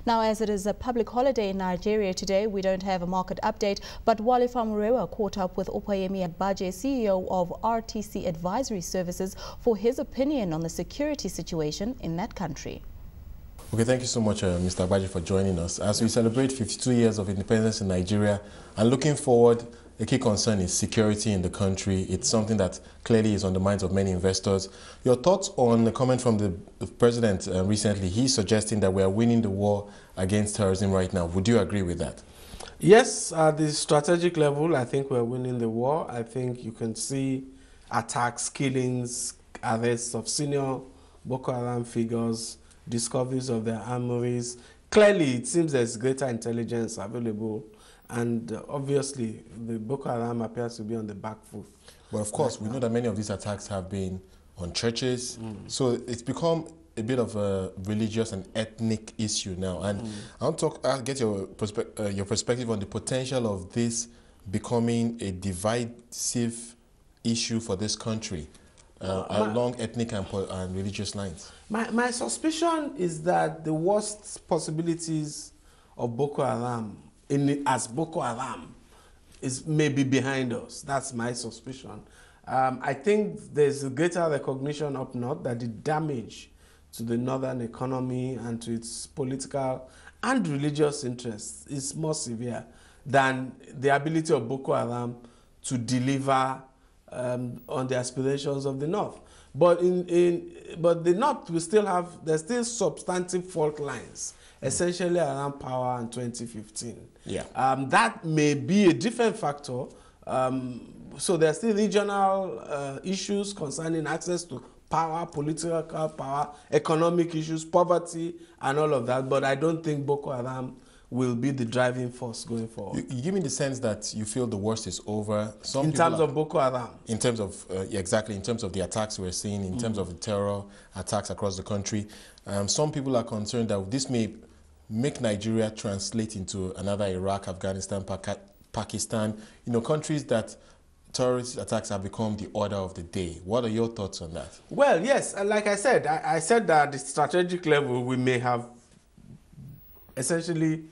Now, as it is a public holiday in Nigeria today, we don't have a market update, but Wole Famurewa caught up with Opeyemi Agbaje, CEO of RTC Advisory Services, for his opinion on the security situation in that country. Okay, thank you so much, Mr. Agbaje, for joining us. As we celebrate 52 years of independence in Nigeria and looking forward, the key concern is security in the country. It's something that clearly is on the minds of many investors. Your thoughts on the comment from the president recently? He's suggesting that we are winning the war against terrorism right now. Would you agree with that? Yes, at the strategic level, I think we're winning the war. I think you can see attacks, killings, arrests of senior Boko Haram figures, discoveries of their armories. Clearly, it seems there's greater intelligence available, and obviously, the Boko Haram appears to be on the back foot. But of course, we know that many of these attacks have been on churches, so it's become a bit of a religious and ethnic issue now. And I'll get your perspective on the potential of this becoming a divisive issue for this country along ethnic and religious lines. My suspicion is that the worst possibilities of Boko Haram, as Boko Haram, is maybe behind us. That's my suspicion. I think there's a greater recognition up north that the damage to the northern economy and to its political and religious interests is more severe than the ability of Boko Haram to deliver on the aspirations of the north. But but the north will still have, there's still substantive fault lines, essentially around power in 2015. Yeah. That may be a different factor. So there are still regional issues concerning access to power, political power, economic issues, poverty, and all of that. But I don't think Boko Haram will be the driving force going forward. You give me the sense that you feel the worst is over. In terms of Boko Haram? In terms of, exactly, in terms of the attacks we're seeing, in terms of the terror attacks across the country. Some people are concerned that this may make Nigeria translate into another Iraq, Afghanistan, Pakistan, countries that terrorist attacks have become the order of the day. What are your thoughts on that? Well, yes, like I said, I said that at the strategic level, we may have essentially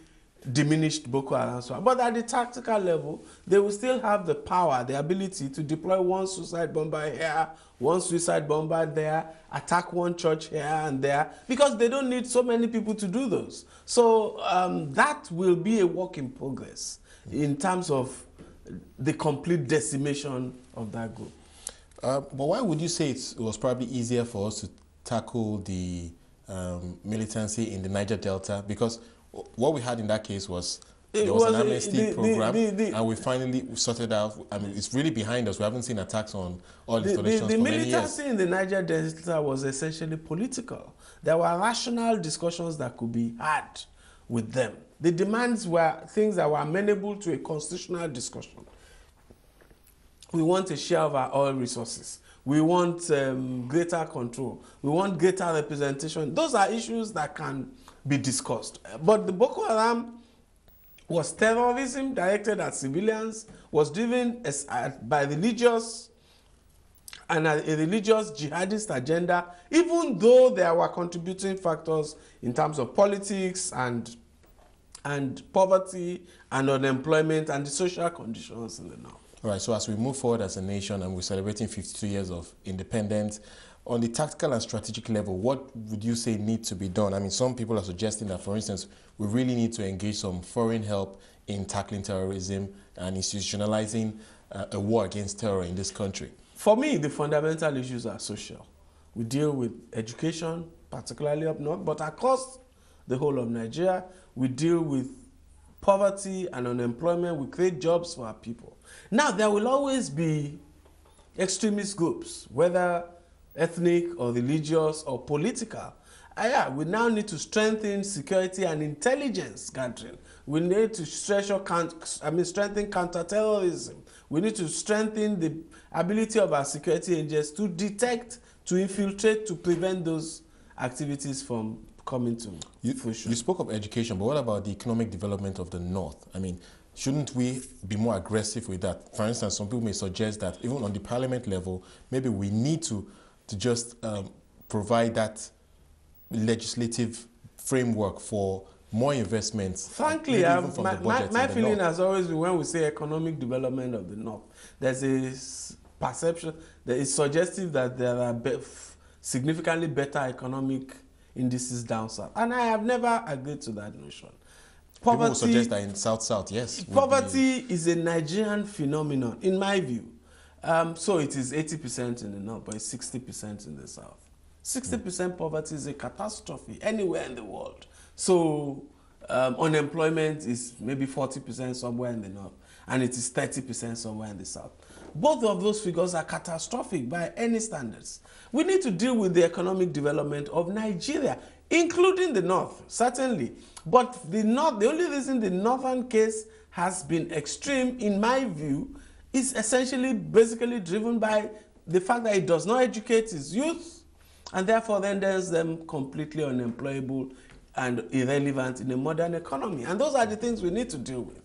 diminished Boko Haram. But at the tactical level, they will still have the power, the ability to deploy one suicide bomber here, one suicide bomber there, attack one church here and there, because they don't need so many people to do those. So that will be a work in progress in terms of the complete decimation of that group. But why would you say it was probably easier for us to tackle the militancy in the Niger Delta? Because what we had in that case was there was an amnesty program, and we finally sorted out. I mean, it's really behind us. We haven't seen attacks on all installations for many years. The militancy in the Niger Delta was essentially political. There were rational discussions that could be had with them. The demands were things that were amenable to a constitutional discussion. We want a share of our oil resources. We want greater control. We want greater representation. Those are issues that can be discussed. But the Boko Haram was terrorism directed at civilians, was driven by religious and a religious jihadist agenda, even though there were contributing factors in terms of politics and poverty and unemployment and the social conditions in the north. All right, so as we move forward as a nation and we're celebrating 52 years of independence, on the tactical and strategic level, what would you say needs to be done? I mean, some people are suggesting that, for instance, we really need to engage some foreign help in tackling terrorism and institutionalizing a war against terror in this country. For me, the fundamental issues are social. We deal with education, particularly up north, but across the whole of Nigeria, we deal with poverty and unemployment. We create jobs for our people. Now, there will always be extremist groups, whether ethnic or religious or political. We now need to strengthen security and intelligence gathering. We need to strengthen counterterrorism. We need to strengthen the ability of our security agents to detect, to infiltrate, to prevent those activities from coming to fruition. You spoke of education, but what about the economic development of the North? I mean, shouldn't we be more aggressive with that? For instance, some people may suggest that even on the parliament level, maybe we need to just provide that legislative framework for more investments. Frankly, my feeling has always been when we say economic development of the North, there's a perception that is suggestive that there are significantly better economic indices down south. And I have never agreed to that notion. Poverty, people will suggest that in South, yes. Poverty is a Nigerian phenomenon, in my view. So it is 80% in the North, but it's 60% in the South. 60% poverty is a catastrophe anywhere in the world. So unemployment is maybe 40% somewhere in the North, and it is 30% somewhere in the South. Both of those figures are catastrophic by any standards. We need to deal with the economic development of Nigeria, including the North, certainly. But the North, the only reason the Northern case has been extreme, in my view, is essentially basically driven by the fact that it does not educate its youth, and therefore renders them completely unemployable and irrelevant in a modern economy. And those are the things we need to deal with.